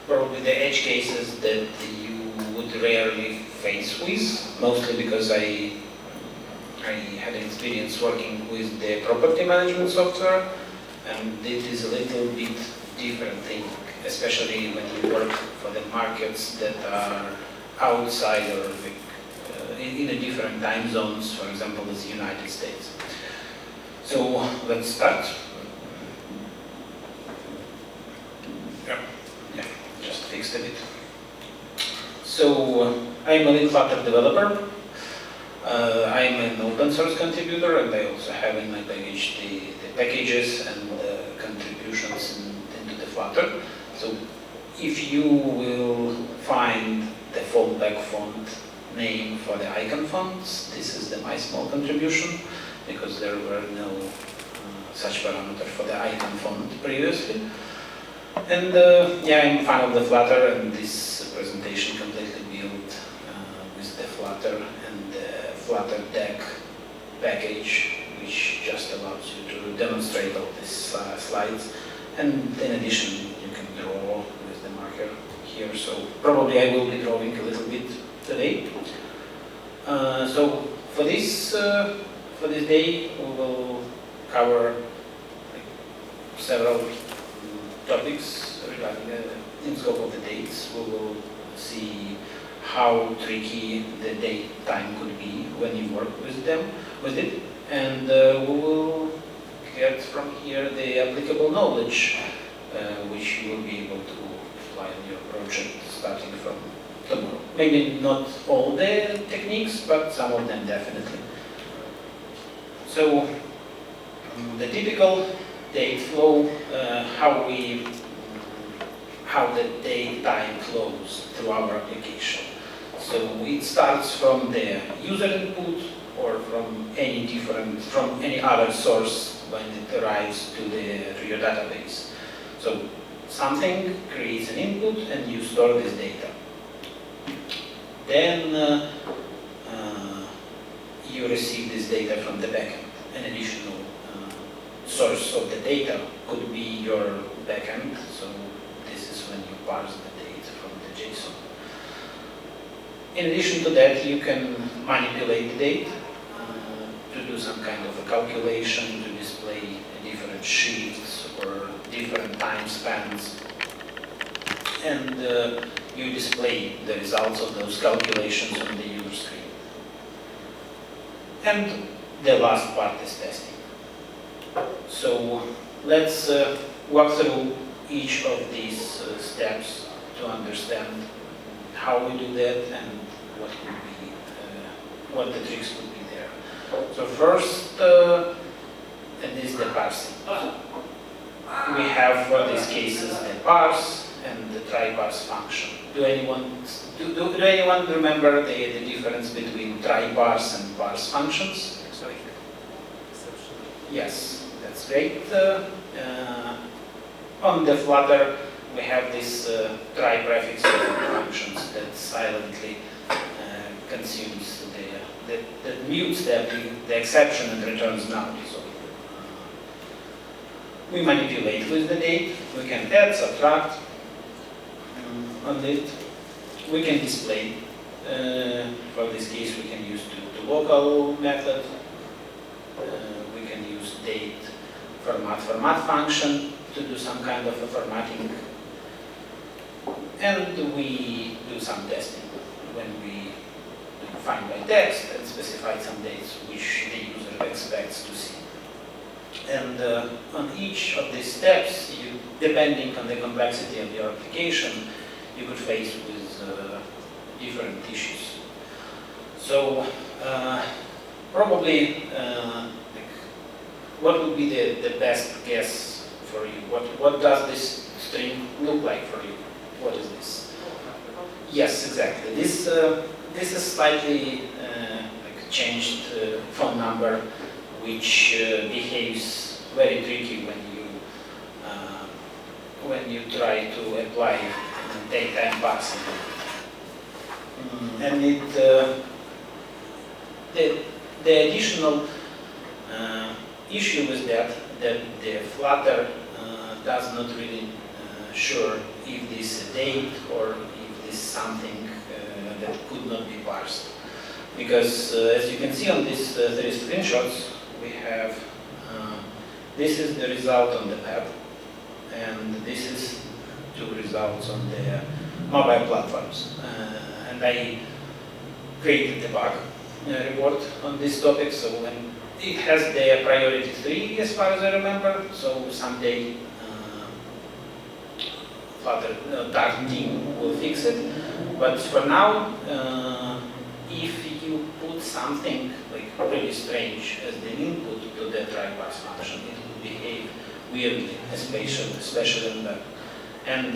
probably the edge cases that you would rarely face with, mostly because I had an experience working with the property management software, and it is a little bit different thing, especially when you work for the markets that are outside or in a different time zones, for example, the United States. So let's start. Yeah, just fixed a bit. So I'm a lead Flutter developer. I'm an open source contributor, and I also have in my package the packages and contributions into the Flutter. So if you will find the fallback font name for the icon fonts, this is my small contribution, because there were no such parameter for the icon font previously. And yeah, I'm a fan of the Flutter, and this presentation completely built with the Flutter and the Flutter deck package, which just allows you to demonstrate all these slides. And in addition, you can draw with the marker here. So probably I will be drawing a little bit today. So for this day, we will cover several topics regarding in scope of the dates. We will see how tricky the date time could be when you work with it, and we will get from here the applicable knowledge which you will be able to apply in your project starting from tomorrow. Maybe not all the techniques, but some of them definitely. So the typical date flow, how the date time flows through our application. So it starts from the user input or from any other source when it arrives to your database. So something creates an input and you store this data. Then you receive this data from the backend. An additional source of the data could be your backend. So this is when you parse the data from the JSON. In addition to that, you can manipulate the date to do some kind of a calculation, to display different sheets or different time spans. And you display the results of those calculations on the user screen. And the last part is testing. So let's walk through each of these steps to understand how we do that and what the tricks would be there. So first, and this is the parsing. We have for these cases the parse and the try parse function. Do anyone remember the difference between try parse and parse functions? Yes, that's great. On the Flutter, we have this try prefix functions that silently consumes that mutes the exception and returns null. So we manipulate with the date. We can add, subtract on it. We can display. For this case, we can use the local method. We can use date format function to do some kind of a formatting. And we do some testing when we find by text and specify some dates which the user expects to see. And on each of these steps, depending on the complexity of your application, you could face with different issues. So probably what would be the best guess for you? What does this string look like for you? What is this? Yes, exactly. This is slightly changed phone number, which behaves very tricky when you try to apply datetime parsing. And the additional issue is that the Flutter does not really sure if this is a date or if this is something that could not be parsed. Because as you can see on these 3 screenshots, we have, this is the result on the web, and this is 2 results on the mobile platforms. And I created the bug report on this topic, so when it has the priority 3 as far as I remember, so someday Flutter Dart team will fix it. But for now, if you put something like really strange as the input to the try parse function, it will behave weirdly, especially in web. And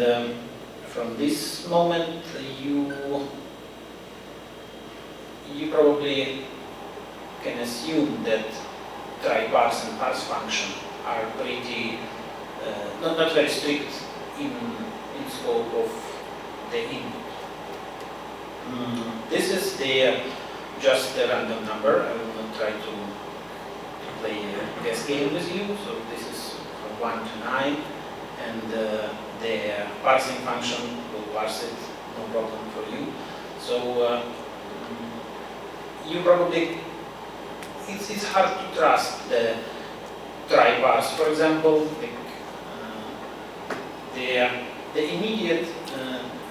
from this moment, you probably can assume that try parse and parse function are pretty not very strict in scope of the input. This is just a random number. I will not try to play a guess game with you. So this is from 1 to 9, and the parsing function will parse it, no problem for you. So you probably, it's hard to trust the try parse. For example, like, the immediate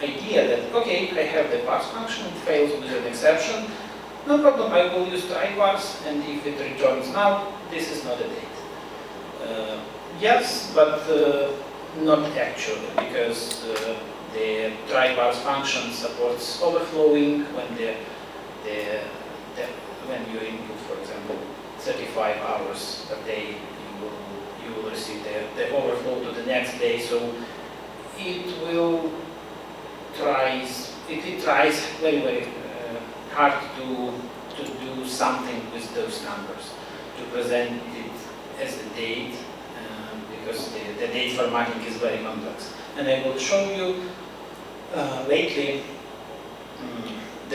idea that, okay, I have the parse function, it fails with an exception, no problem, I will use try parse, and if it returns now, this is not a date. Yes, but not actually, because the try parse function supports overflowing when when you input, for example, 35 hours per day, you will receive the overflow to the next day. So it will tries very, very hard to do something with those numbers, to present it as a date, because the date formatting is very complex. And I will show you lately a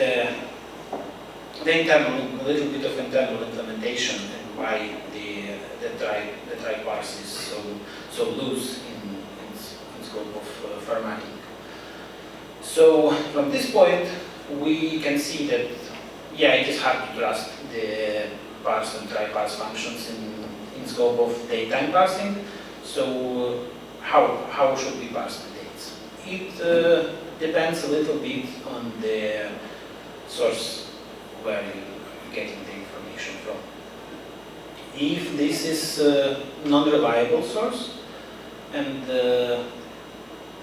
little bit of internal implementation and why the try parse is so loose in scope of formatting. So from this point, we can see that, yeah, it is hard to trust the parse and try parse functions in scope of datetime parsing. So how should we parse the dates? It depends a little bit on the source where you're getting the information from. If this is a non-reliable source and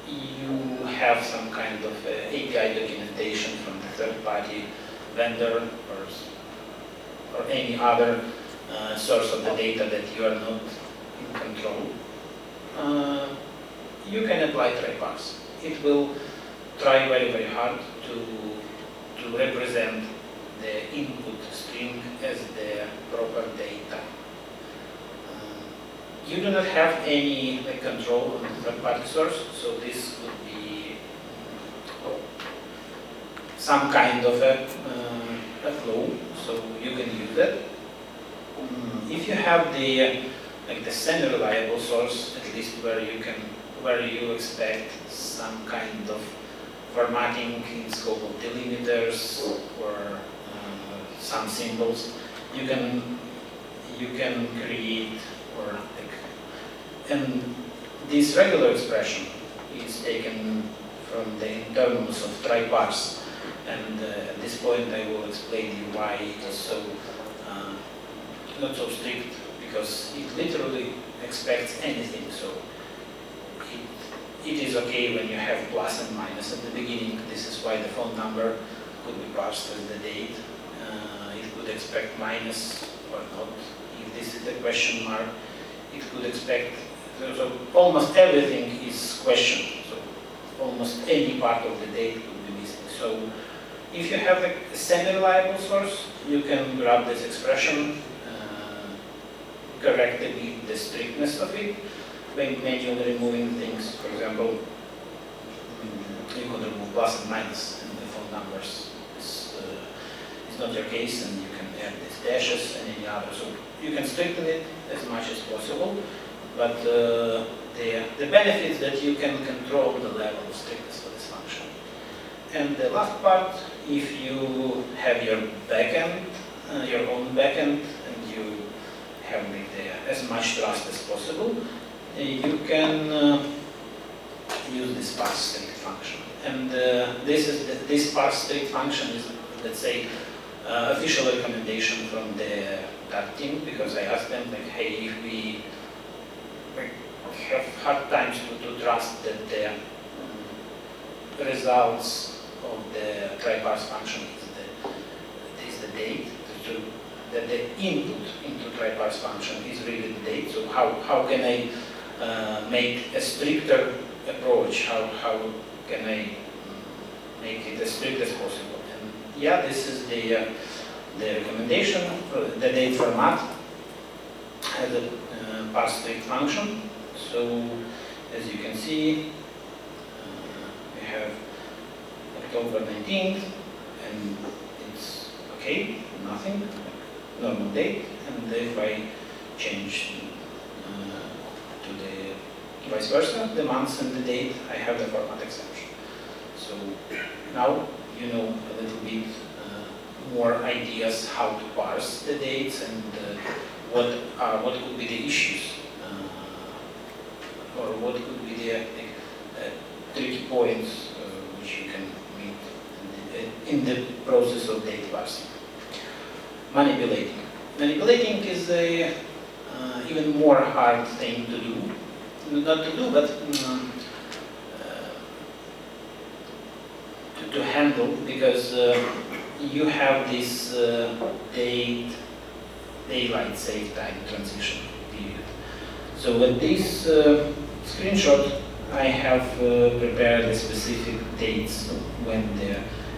you have some kind of API documentation from the third-party vendor or any other source of the data that you are not in control, you can apply try parse. It will try very, very hard to represent the input string as the proper data. You do not have any control on the third-party source, so this would be some kind of a flow, so you can use that. If you have the semi-reliable source, at least where you expect some kind of formatting in scope of delimiters or some symbols, you can create and this regular expression is taken from the internals of try parse, and at this point I will explain you why it is so not so strict, because it literally expects anything. So it is okay when you have plus and minus at the beginning. This is why the phone number could be parsed as the date. It could expect minus or not. If this is the question mark, it could expect, so almost everything is questioned. So almost any part of the date could be missing. So if you have a semi-reliable source, you can grab this expression, correct a bit the strictness of it, when manually removing things. For example, you could remove plus and minus in the phone numbers. It's not your case, and you can add these dashes and any other. So you can stricten it as much as possible, but the benefits that you can control the level of strictness for this function. And the last part, if you have your backend, your own backend, and you have as much trust as possible, you can use this parse strict function. And this parse strict function is, let's say, official recommendation from the Dart team, because I asked them, like, hey, if we have hard times to trust that the results of the try parse function is the date, that the input into try parse function is really the date. So how can I make a stricter approach? How can I make it as strict as possible? And yeah, this is the recommendation. The date format has a parse strict function. So as you can see, we have October 19th, and it's okay, nothing, normal date. And if I change to the vice versa, the months and the date, I have the format exception. So now you know a little bit more ideas how to parse the dates and what could be the issues or what could be the tricky points which you can meet in the process of date parsing. Manipulating. Manipulating is a even more hard thing to do. Not to do, but to handle, because you have this daylight save time transition period. So with this screenshot, I have prepared the specific dates when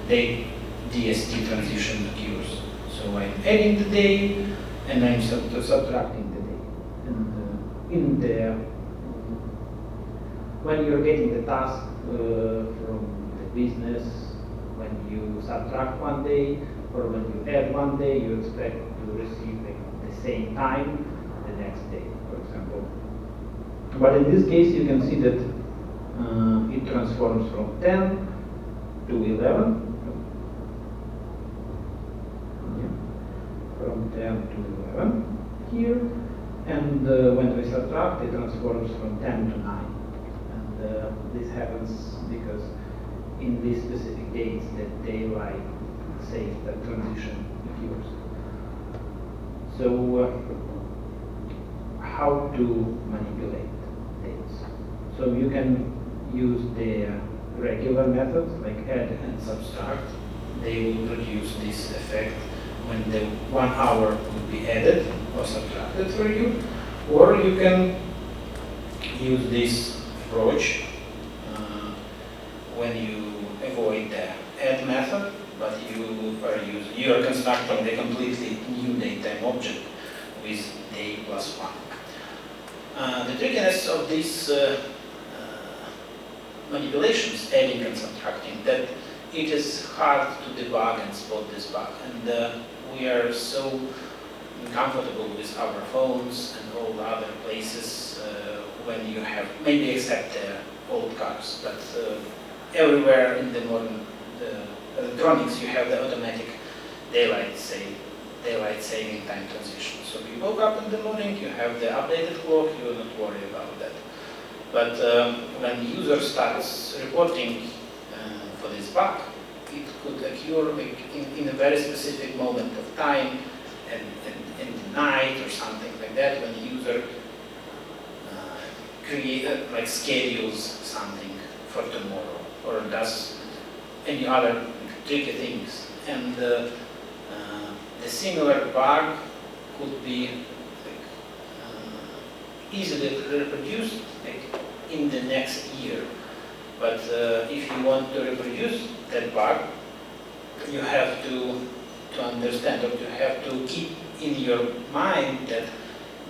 the DST transition occurs. So I'm adding the day and I'm subtracting the day. And when you're getting the task from the business, when you subtract one day or when you add one day, you expect to receive the same time the next day, for example. But in this case, you can see that it transforms from 10 to 11. From 10 to 11 here. And when we subtract, it transforms from 10 to 9. And this happens because in these specific dates, the daylight saves that transition occurs. So how to manipulate dates? So you can use the regular methods like add and subtract. They will produce this effect when the 1 hour will be added or subtracted for you, or you can use this approach when you avoid the add method, but you are constructing the completely new datetime object with day plus 1. The trickiness of these manipulations, adding and subtracting, that it is hard to debug and spot this bug, and we are so comfortable with our phones and all the other places when you have, maybe except the old cars, but everywhere in the modern electronics you have the automatic daylight saving time transition. So you woke up in the morning, you have the updated clock, you will not worry about that. But when the user starts reporting for this bug, it could occur in a very specific moment of time, and in the night or something like that, when the user schedules something for tomorrow or does any other tricky things. And the similar bug could be easily reproduced in the next year. But if you want to reproduce that bug, you have to understand, or you have to keep in your mind that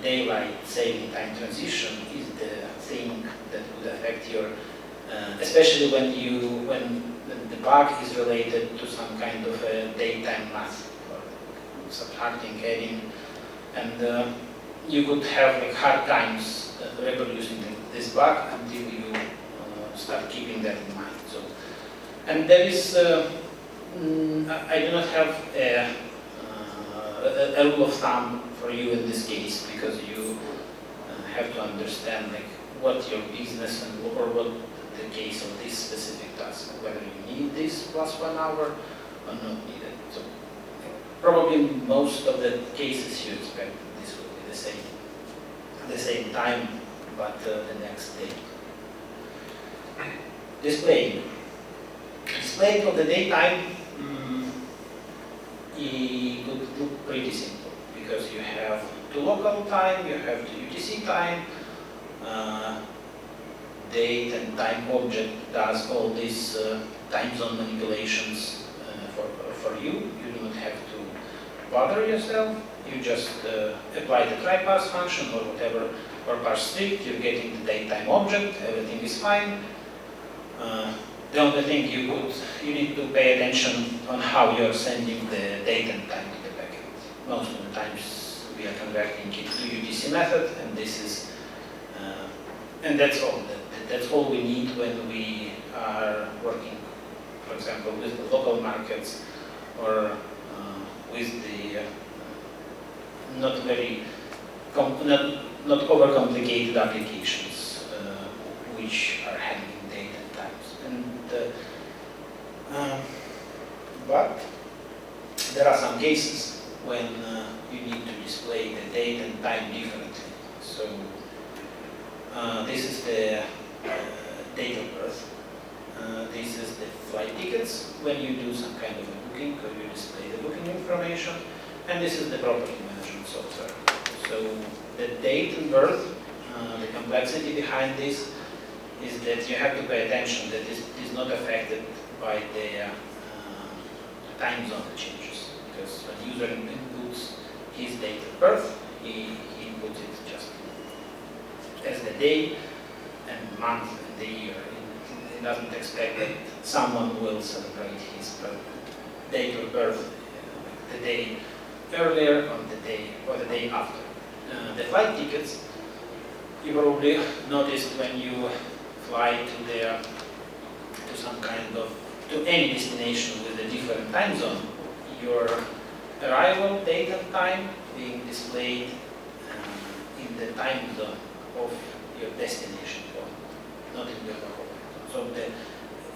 daylight saving time transition is the thing that would affect your, especially when the bug is related to some kind of a daytime math, or subtracting, adding, and you could have hard times reproducing this bug until you start keeping that in mind. So, and there is, I do not have a rule of thumb for you in this case, because you have to understand like what your business and or what the case of this specific task, whether you need this plus 1 hour or not needed. So probably in most of the cases you expect this will be the same time, but the next day. Displaying of the daytime it could look pretty simple, because you have the local time, you have the UTC time, date and time object does all these time zone manipulations for you. You do not have to bother yourself. You just apply the try parse function or whatever, or parse strict. You're getting the daytime object. Everything is fine. The only thing you need to pay attention on how you're sending the date and time to the backend. Most of the times we are converting it to UTC method, and this is and that's all. That's all we need when we are working, for example, with the local markets or with the not overcomplicated applications which are handling date and times. But there are some cases when you need to display the date and time differently. So this is the date of birth. This is the flight tickets when you do some kind of a booking, or you display the booking information. And this is the property management software. So the date and birth, the complexity behind this is that you have to pay attention that this is not affected by the time zone changes. Because when user inputs his date of birth, he inputs it just as the day and month and the year. He doesn't expect that someone will celebrate his date of birth the day earlier or the day after. The flight tickets, you probably noticed when you fly to any destination with a different time zone, your arrival date and time being displayed in the time zone of your destination point, not in your local time zone. So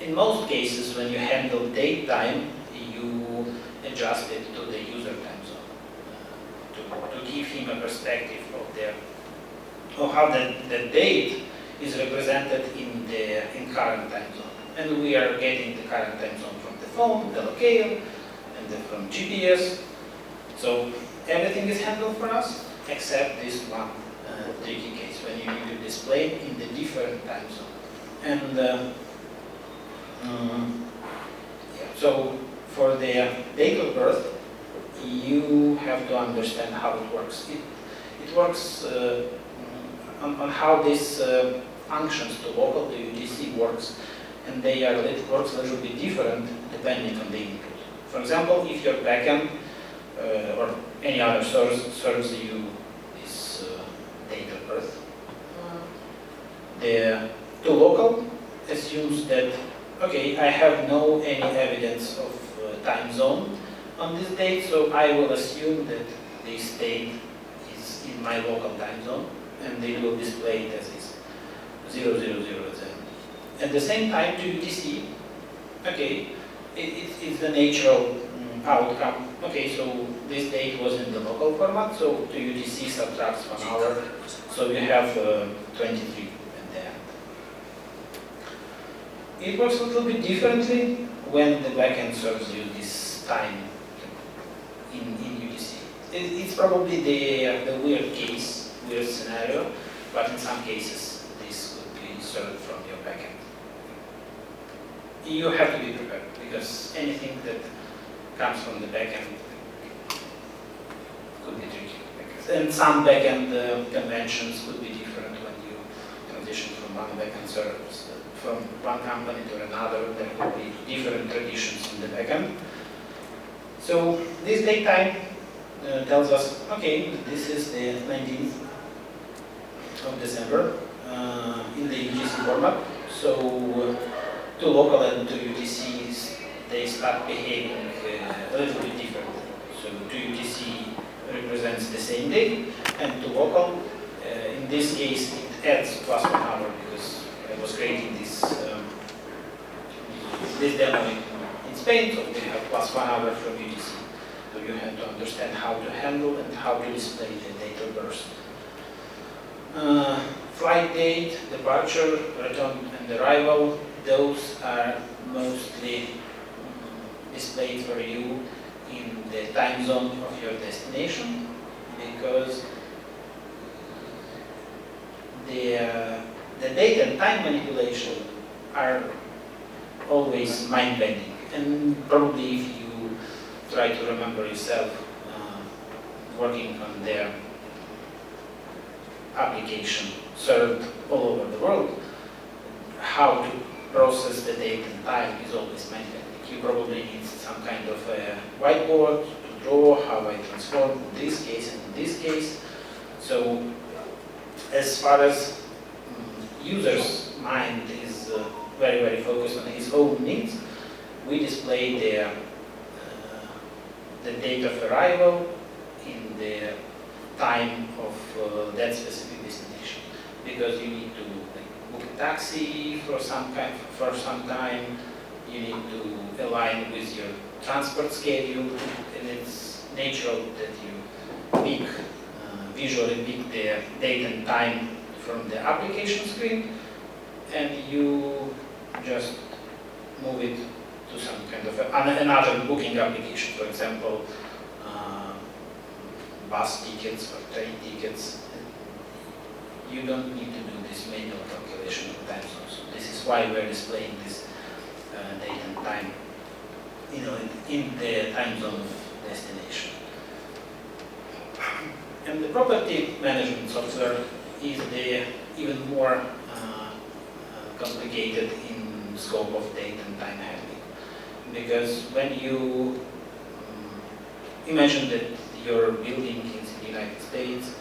in most cases, when you handle date time, you adjust it to the user time zone to give him a perspective of how the date is represented in current time zone. And we are getting the current time zone from the phone, the locale, and then from GPS. So everything is handled for us except this one tricky case when you need to display in the different time zone. And so for the date of birth, you have to understand how it works. It works on how this functions to local, the UTC works, and it works a little bit different depending on the input. For example, if your backend or any other source serves you this date of birth, the local assumes that, okay, I have no any evidence of time zone on this date, so I will assume that this date is in my local time zone, and they will display it as is 000 at the end. At the same time, to UTC, okay, it's the natural outcome. Okay, so this date was in the local format, so to UTC subtracts 1 hour, so you have 23 at the end. It works a little bit differently when the backend serves you this time in UTC. It's probably the weird case, weird scenario, but in some cases this could be served from your backend. You have to be prepared, because anything that comes from the backend could be tricky. And some backend conventions could be different when you transition from one backend service. From one company to another, there could be different traditions in the backend. So this date time tells us, okay, this is the 19th of December. in the UTC format. So to local and to UTCs, they start behaving a little bit different. So to UTC represents the same date, and to local, in this case, it adds plus 1 hour because I was creating this this demo in Spain, so we have plus 1 hour from UTC. So you have to understand how to handle and how to display the date of birth. Flight date, departure, return and arrival, those are mostly displayed for you in the time zone of your destination, because the date and time manipulation are always mind-bending, and probably if you try to remember yourself working on their application served all over the world, how to process the date and time is always mind-bending. You probably need some kind of a whiteboard to draw how I transform in this case and in this case. So as far as user's mind is very, very focused on his own needs, we display the date of arrival in the time of that specific destination, because you need to book a taxi for some time, you need to align with your transport schedule, and it's natural that you visually pick the date and time from the application screen, and you just move it to some kind of another booking application, for example, bus tickets or train tickets. You don't need to do this manual calculation of time zones. So this is why we're displaying this date and time, in the time zone of destination. And the property management software is the even more complicated in scope of date and time handling, because when you imagine that you're building in the United States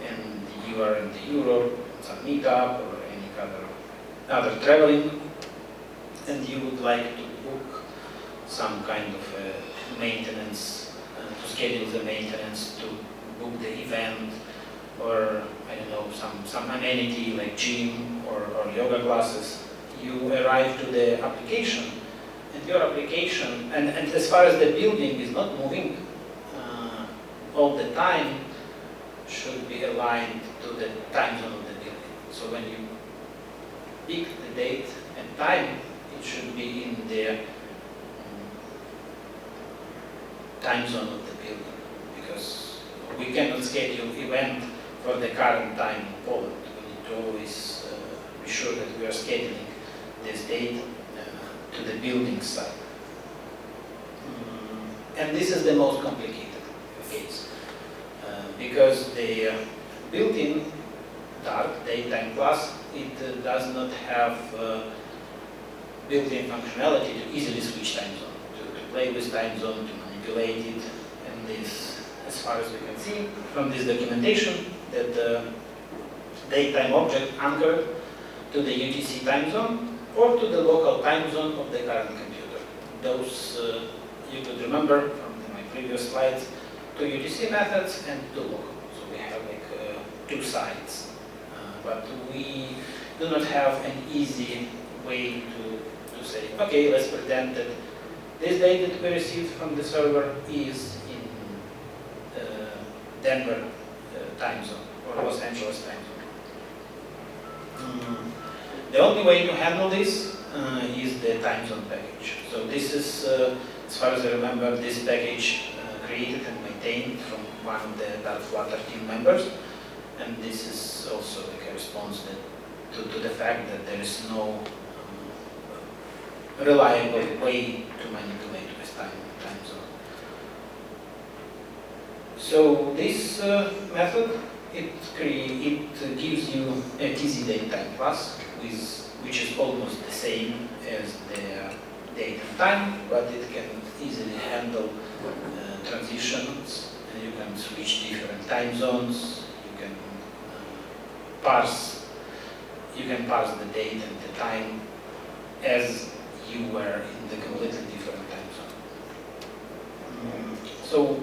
and you are in the Europe, some meetup or any other traveling, and you would like to book some kind of maintenance, to schedule the maintenance, to book the event, or I don't know, some amenity like gym or yoga classes, you arrive to the application, and your application, and as far as the building is not moving all the time, should be aligned to the time zone of the building. So when you pick the date and time, it should be in the time zone of the building, because we cannot schedule event for the current time in Poland. We need to always be sure that we are scheduling this date to the building site. And this is the most complicated case, because the built-in dark daytime class, it does not have built-in functionality to easily switch time zone, to play with time zone, to manipulate it, and this, as far as we can see from this documentation, that the daytime object anchored to the UTC time zone or to the local time zone of the current computer. Those you could remember from my previous slides, to UTC methods and to local. So we have like two sides, but we do not have an easy way to say, okay, let's pretend that this data that we received from the server is in Denver time zone or Los Angeles time zone. The only way to handle this is the time zone package. So this is, as far as I remember, this package created and maintained from one of the Flutter team members, and this is also like a response to the fact that there is no reliable way to manipulate with time zone. So this method, it gives you a TZ datetime class, which is almost the same as the date and time, but it can easily handle transitions, and you can switch different time zones, you can parse you can parse the date and the time as you were in the completely different time zone. So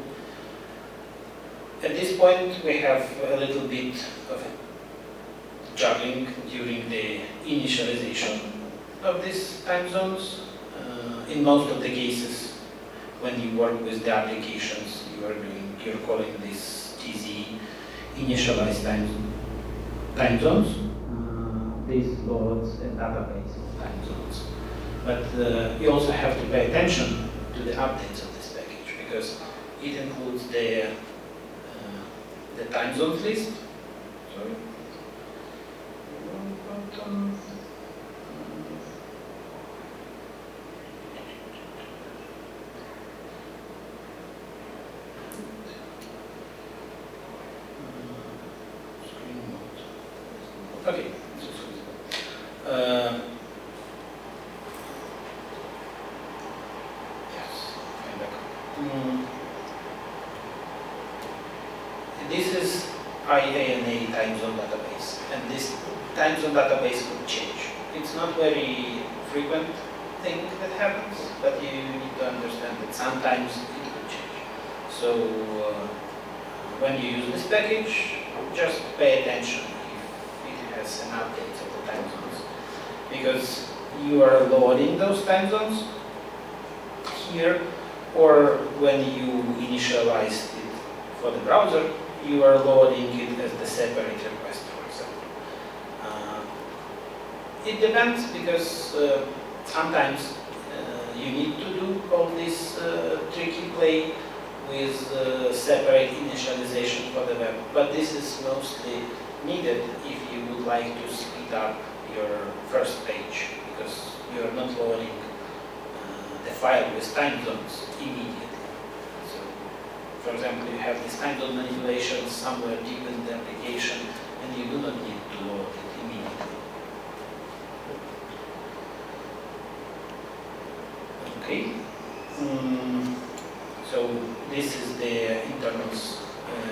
at this point we have a little bit of juggling during the initialization of these time zones. In most of the cases, when you work with the applications, you're calling this TZ initialized time zones. This loads a database of time zones. But you also have to pay attention to the updates of this package because it includes the time zones list. Sorry. Okay. Yes, I'm back. This is IANA time zone database, and this time zone database could change. It's not very frequent thing that happens, but you need to understand that sometimes it could change. So when you use this package, just pay attention if it has an update of the time zones, because you are loading those time zones here, or when you initialize it for the browser, you are loading it as the separate request, for example. It depends, because sometimes you need to do all this tricky play with separate initialization for the web, but this is mostly needed if you would like to speed up your first page, because you are not loading the file with time zones immediately. So, for example, you have this time zone manipulation somewhere deep in the application, and you do not need to load it immediately. Okay. So this is the internals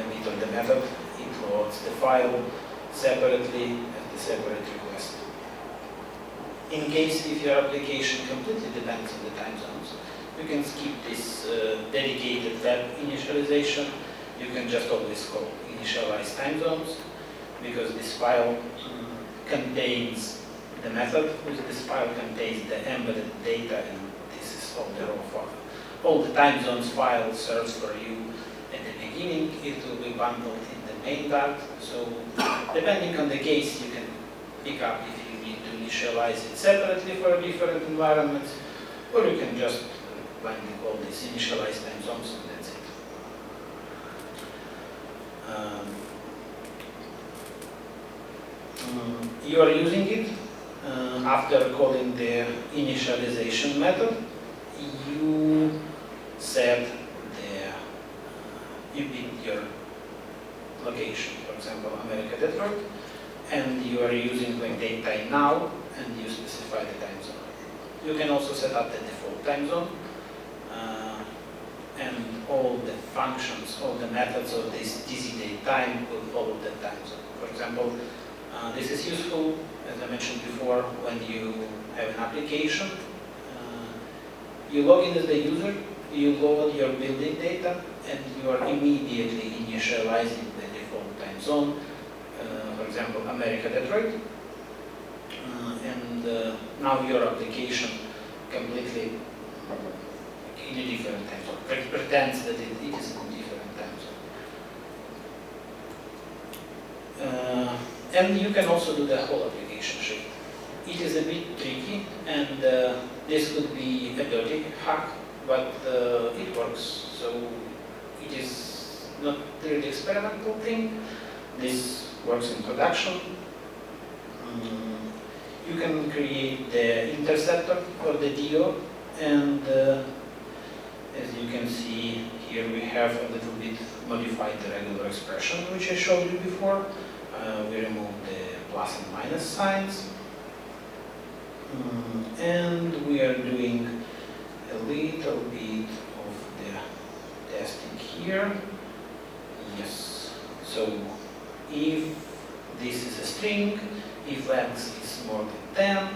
bit of the method. It loads the file separately as the separate request. In case if your application completely depends on the time zones, you can skip this dedicated web initialization. You can just always call initialize time zones, because this file contains the method, which this file contains the embedded data, and this is all the raw file. All the time zones file serves for you at the beginning. It will be bundled in the main part. So depending on the case, you can pick up if you need to initialize it separately for different environments, or you can just blindly call this initialize time zones, and that's it. You are using it after calling the initialization method. You set you pick your location, for example, America, Detroit, and you are using like datetime now, and you specify the time zone. You can also set up the default time zone, and all the functions, all the methods of this datetime will follow that time zone. For example, this is useful, as I mentioned before, when you have an application. You log in as the user, you load your building data, and you are immediately initializing the default time zone, for example, America, Detroit. And now your application completely in a different time zone. Pretends that it is in a different time zone. And you can also do the whole application shift. It is a bit tricky, and this could be a dirty hack, but it works. So it is not really experimental thing. This works in production. You can create the interceptor for the DO, and as you can see here, we have a little bit modified the regular expression which I showed you before. We removed the plus and minus signs. And we are doing a little bit of the testing here. Yes. So if this is a string, if length is more than 10,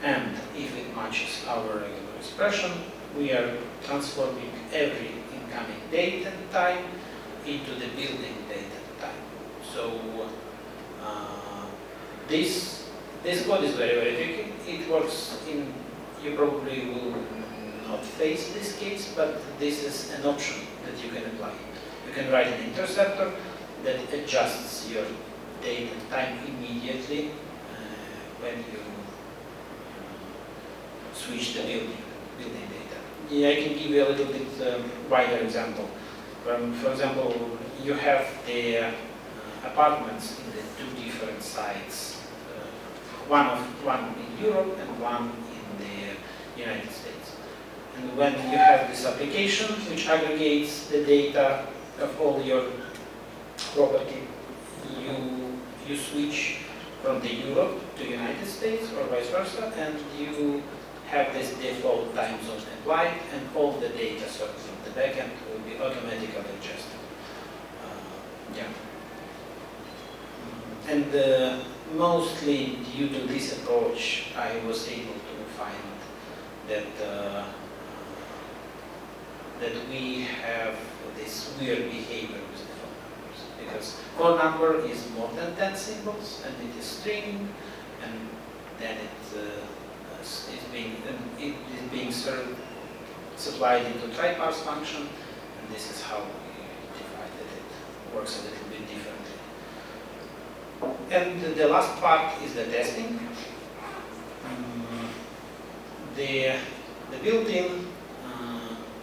and if it matches our regular expression, we are transforming every incoming date and time into the building date and time. So this code is very, very tricky. It works in, you probably will not face this case, but this is an option that you can apply. You can write an interceptor that adjusts your date and time immediately when you switch the building data. Yeah, I can give you a little bit wider example. For example, you have the apartments in the two different sites, one in Europe and one in the United States. And when you have this application which aggregates the data of all your property, you switch from the Europe to United States or vice versa, and you have this default time zone applied, and all the data sorted from the backend will be automatically adjusted. Yeah. And mostly due to this approach, I was able to find that that we have this weird behavior with the phone numbers, because phone number is more than 10 symbols, and it is string, and then it is being supplied into try-parse function, and this is how we define that it works a little bit differently. And the last part is the testing. The built-in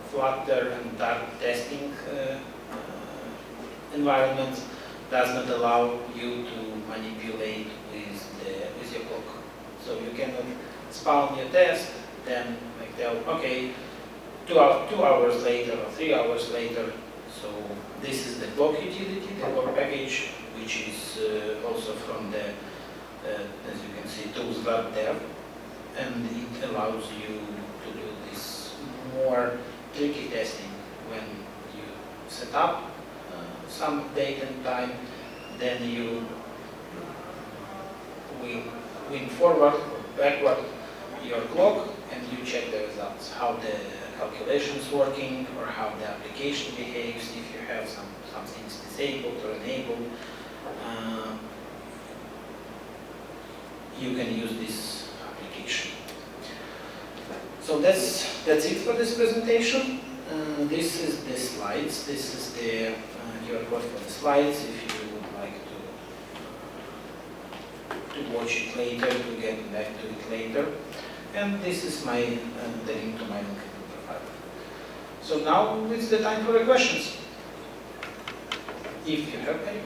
Flutter and Dart testing environment does not allow you to manipulate with your clock. So you cannot spawn your test, then like tell, okay, 2 hours later or 3 hours later. So this is the clock utility, the clock package, which is also from the, as you can see, tools.dev, and it allows you to do this more tricky testing when you set up some date and time, then you win forward or backward your clock, and you check the results, how the calculation is working or how the application behaves, if you have some things disabled or enabled. You can use this application. So that's it for this presentation. This is the slides. This is the QR code for the slides. If you would like to watch it later, to get back to it later. And this is my the link to my LinkedIn profile. So now it's the time for the questions, if you have any.